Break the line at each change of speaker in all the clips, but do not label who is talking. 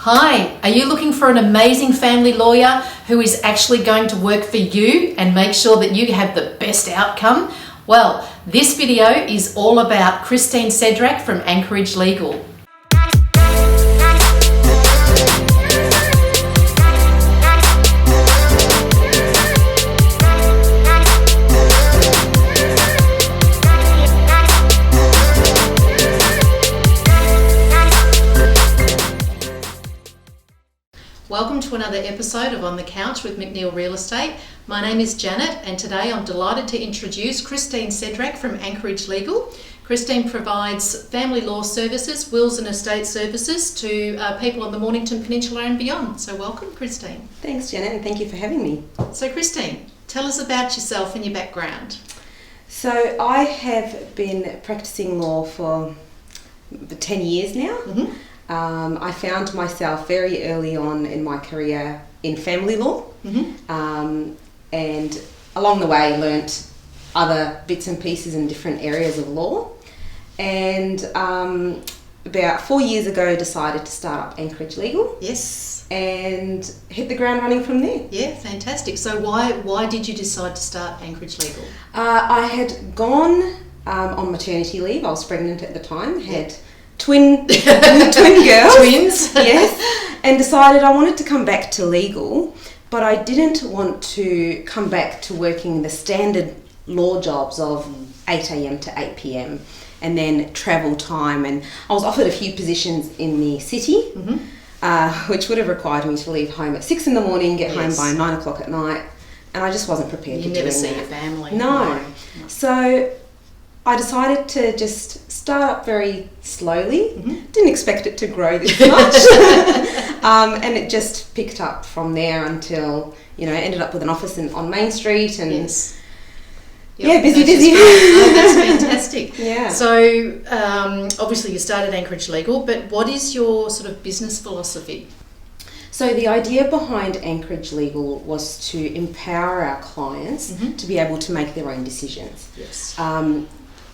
Hi, are you looking for an amazing family lawyer who is actually going to work for you and make sure that you have the best outcome? Well, this video is all about Christine Sedrak from Anchorage Legal. Welcome to another episode of On the Couch with McNeill Real Estate. My name is Janet and today I'm delighted to introduce Christine Sedrak from Anchorage Legal. Christine provides family law services, wills and estate services to people on the Mornington Peninsula and beyond. So welcome, Christine.
Thanks, Janet, and thank you for having me.
So Christine, tell us about yourself and your background.
So I have been practicing law for 10 years now.
Mm-hmm.
I found myself very early on in my career in family law, and along the way learnt other bits and pieces in different areas of law, and about 4 years ago decided to start up Anchorage Legal.
Yes.
And hit the ground running from there.
Yeah, fantastic. So why did you decide to start Anchorage Legal?
I had gone on maternity leave. I was pregnant at the time, had twin girls.
Twins.
Yes. And decided I wanted to come back to legal, but I didn't want to come back to working the standard law jobs of 8 a.m. to 8 p.m. and then travel time. And I was offered a few positions in the city, which would have required me to leave home at 6 a.m, get home by 9 o'clock at night, and I just wasn't prepared to do that.
You never see your family.
No. So I decided to just start up very slowly. Didn't expect it to grow this much. And it just picked up from there until, ended up with an office on Main Street and
Yes.
busy.
Oh, that's fantastic.
Yeah.
So obviously you started Anchorage Legal, but what is your sort of business philosophy?
So the idea behind Anchorage Legal was to empower our clients to be able to make their own decisions.
Yes.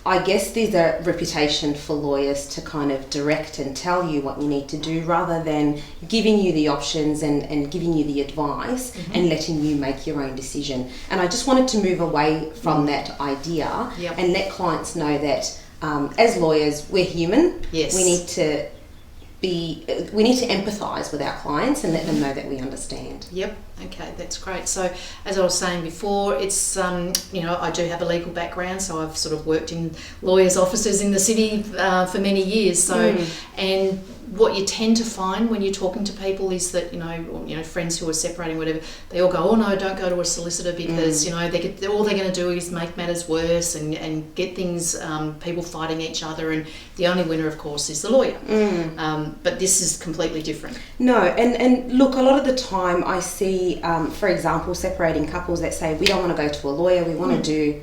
I guess there's a reputation for lawyers to kind of direct and tell you what you need to do rather than giving you the options and giving you the advice and letting you make your own decision. And I just wanted to move away from that idea and let clients know that as lawyers, we're human.
Yes.
We need to empathise with our clients and let them know that we understand.
Yep. Okay, that's great. So as I was saying before, it's I do have a legal background, so I've sort of worked in lawyers' offices in the city for many years. So and what you tend to find when you're talking to people is that friends who are separating, whatever, they all go, oh no, don't go to a solicitor because all they're going to do is make matters worse and get things, people fighting each other, and the only winner of course is the lawyer. But this is completely different.
No, and look, a lot of the time I see for example, separating couples that say we don't want to go to a lawyer, we want to do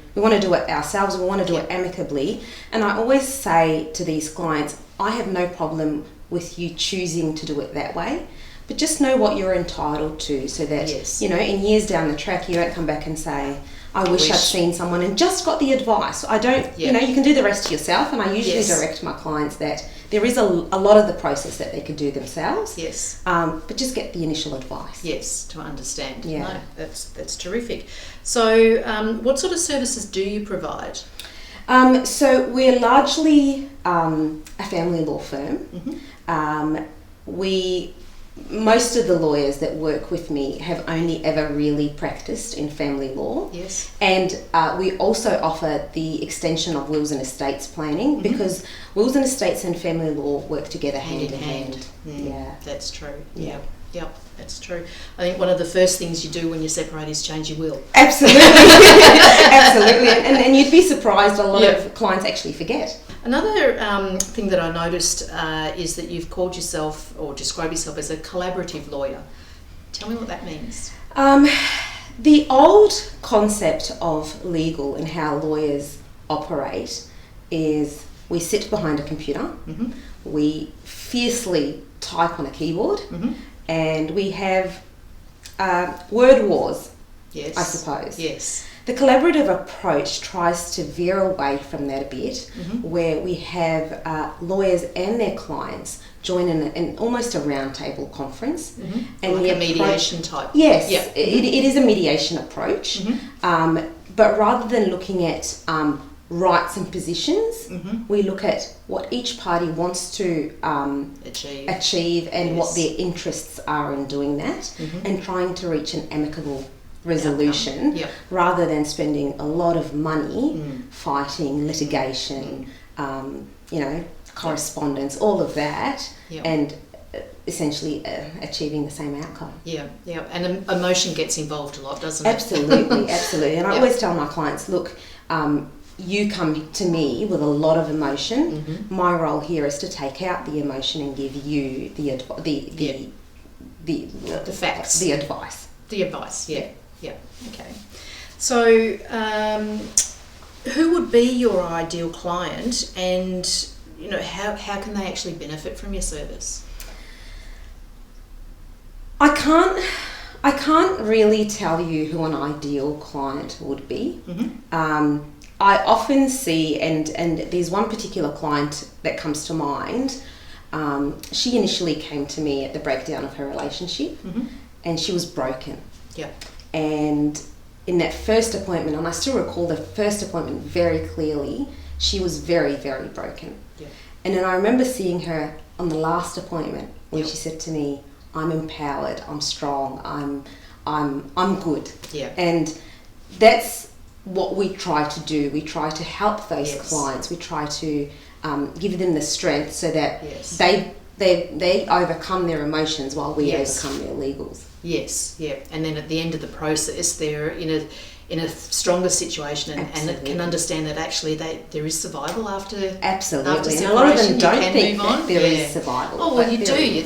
it ourselves, we want to do it amicably. And I always say to these clients, I have no problem with you choosing to do it that way, but just know what you're entitled to, so that in years down the track you don't come back and say, I wish I'd seen someone and just got the advice. I don't, you can do the rest yourself. And I usually direct my clients that there is a lot of the process that they could do themselves.
Yes.
But just get the initial advice.
Yes, to understand.
Yeah.
No, that's terrific. So what sort of services do you provide?
So we're largely a family law firm. Most of the lawyers that work with me have only ever really practiced in family law.
Yes.
And we also offer the extension of wills and estates planning because wills and estates and family law work together hand in hand.
Yeah, that's true.
Yeah.
Yep, that's true. I think one of the first things you do when you separate is change your will.
Absolutely. Absolutely. And you'd be surprised, a lot of clients actually forget.
Another thing that I noticed is that you've called yourself or described yourself as a collaborative lawyer. Tell me what that means.
The old concept of legal and how lawyers operate is we sit behind a computer, we fiercely type on a keyboard, and we have word wars, I suppose.
Yes.
The collaborative approach tries to veer away from that a bit, where we have lawyers and their clients join in almost a roundtable conference.
And like a mediation type.
Yes, it is a mediation approach, but rather than looking at rights and positions, we look at what each party wants to achieve and what their interests are in doing that, and trying to reach an amicable resolution, rather than spending a lot of money fighting litigation, correspondence, all of that, and essentially achieving the same outcome.
And emotion gets involved a lot, doesn't it?
Absolutely. And I always tell my clients, look, you come to me with a lot of emotion. My role here is to take out the emotion and give you the
facts,
the advice.
Okay. So, who would be your ideal client, and how can they actually benefit from your service?
I can't really tell you who an ideal client would be. I often see, and there's one particular client that comes to mind. She initially came to me at the breakdown of her relationship, and she was broken. And in that first appointment, and I still recall the first appointment very clearly, she was very, very broken. And then I remember seeing her on the last appointment when she said to me, "I'm empowered, I'm strong, I'm good." And that's what we try to do. We try to help those clients. We try to give them the strength so that they overcome their emotions while we overcome their legals. And then at the end of the process, they're in a stronger situation and can understand that actually there is survival after Absolutely.
And
a lot of them don't think that there is survival.
Oh, well, you do.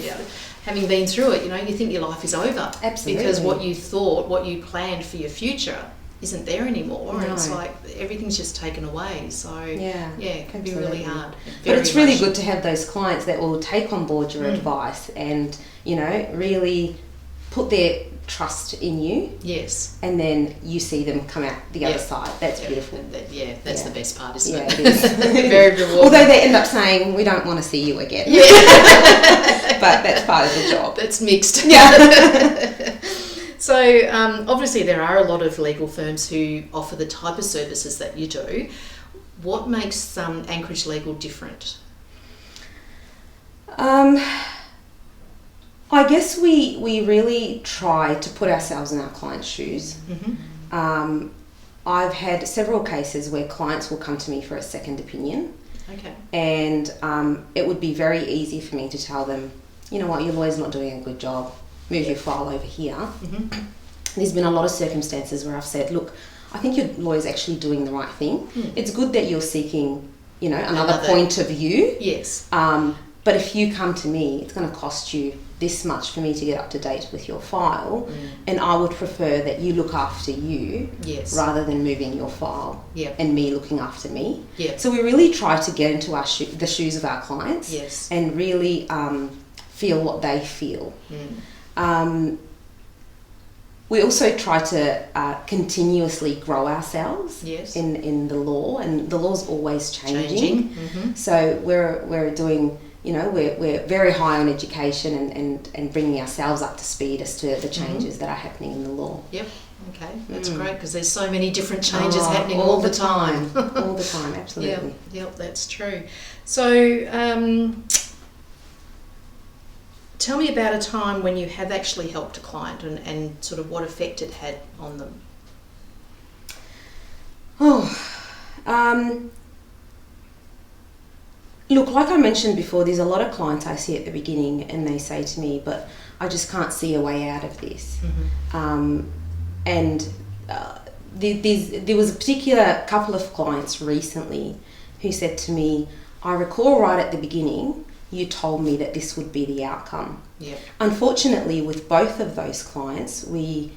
Having been through it, you think your life is over.
Absolutely.
Because what you thought, what you planned for your future isn't there anymore. And it's like everything's just taken away. So it can be really hard.
But it's really good to have those clients that will take on board your advice and, really put their trust in you. And then you see them come out the other side. That's beautiful.
That's the best part, isn't
it?
It is. Very rewarding.
Although they end up saying, "We don't want to see you again." But that's part of the job.
That's mixed. So obviously there are a lot of legal firms who offer the type of services that you do. What makes Anchorage Legal different?
I guess we really try to put ourselves in our clients' shoes. I've had several cases where clients will come to me for a second opinion. And it would be very easy for me to tell them, "You know what, your lawyer's not doing a good job. Move your file over here." There's been a lot of circumstances where I've said, "Look, I think your lawyer's actually doing the right thing. It's good that you're seeking, another point of view. But if you come to me, it's going to cost you this much for me to get up to date with your file, and I would prefer that you look after you rather than moving your file and me looking after me." So we really try to get into the shoes of our clients and really feel what they feel. We also try to continuously grow ourselves in the law, and the law's always changing. So we're doing, we're very high on education and bringing ourselves up to speed as to the changes that are happening in the law.
Okay, that's great, because there's so many different changes happening all the time.
All the time, absolutely.
That's true. So tell me about a time when you have actually helped a client and sort of what effect it had on them.
Look, like I mentioned before, there's a lot of clients I see at the beginning and they say to me, "But I just can't see a way out of this." There was a particular couple of clients recently who said to me, "I recall right at the beginning, you told me that this would be the outcome." Unfortunately, with both of those clients, we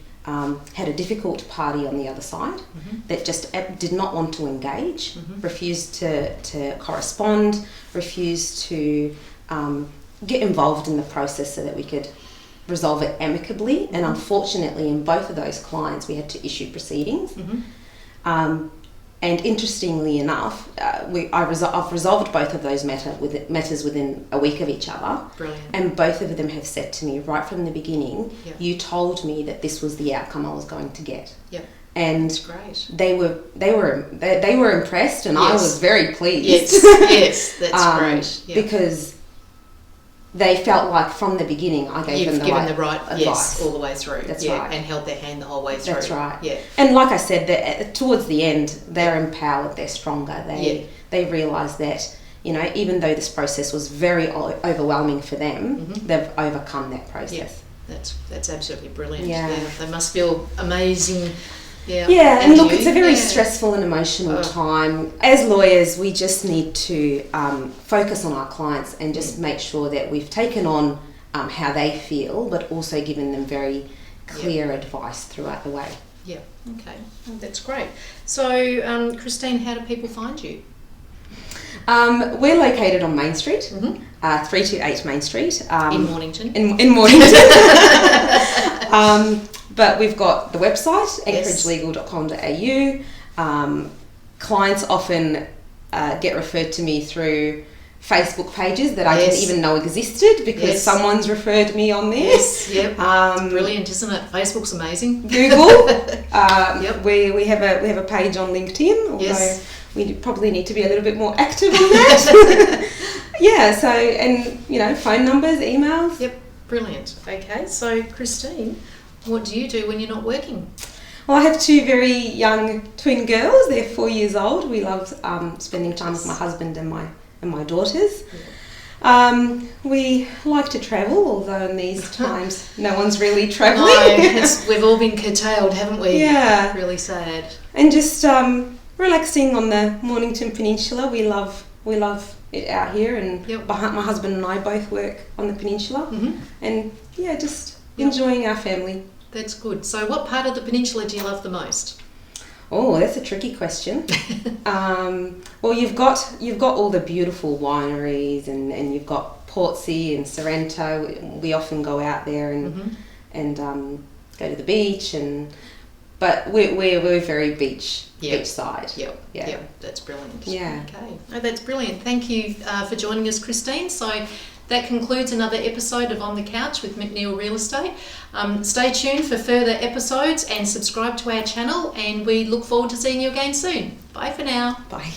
had a difficult party on the other side that just did not want to engage, refused to correspond, refused to get involved in the process so that we could resolve it amicably. And unfortunately, in both of those clients, we had to issue proceedings. And interestingly enough, I've resolved both of those matters within a week of each other.
Brilliant.
And both of them have said to me right from the beginning,
Yep.
you told me that this was the outcome I was going to get.
Yep.
And
That's great.
they were impressed, and I
Yes.
was very pleased.
Yes, yes, that's great. Yeah.
Because they felt like from the beginning I gave them the right advice.
Yes, all the way through.
That's right.
And held their hand the whole way through.
That's right.
Yeah.
And like I said, towards the end, they're empowered, they're stronger. They realise that, you know, even though this process was very overwhelming for them, they've overcome that process.
Yeah. That's absolutely brilliant.
Yeah.
They must feel amazing. Yeah.
Yeah, and look, it's a very
Yeah.
stressful and emotional time. As lawyers, we just need to focus on our clients and just make sure that we've taken on how they feel, but also given them very clear advice throughout the way.
Yeah, okay. Oh, that's great. So, Christine, how do people find you?
We're located on Main Street, 328 Main Street.
In Mornington?
In Mornington. But we've got the website, anchoragelegal.com.au. Clients often get referred to me through Facebook pages that I didn't even know existed because someone's referred me on there.
Yes, yep. It's brilliant, isn't it? Facebook's amazing.
Google. We have a page on LinkedIn, although we probably need to be a little bit more active on that. So, and, you know, phone numbers, emails.
Yep, brilliant. Okay, so Christine, what do you do when you're not working?
Well, I have two very young twin girls. They're 4 years old. We love spending time with my husband and my daughters. We like to travel, although in these times no one's really travelling.
No, we've all been curtailed, haven't we?
Yeah.
Really sad.
And just relaxing on the Mornington Peninsula. We love it out here, and my husband and I both work on the peninsula. And just enjoying our family.
That's good. So what part of the peninsula do you love the most?
Oh, that's a tricky question. Well, you've got all the beautiful wineries, and you've got Portsea and Sorrento. We often go out there and go to the beach, but we're very beachside.
Yep. That's brilliant.
Yeah.
Okay. Oh, that's brilliant. Thank you for joining us, Christine. So that concludes another episode of On the Couch with McNeill Real Estate. Stay tuned for further episodes and subscribe to our channel, and we look forward to seeing you again soon. Bye for now.
Bye.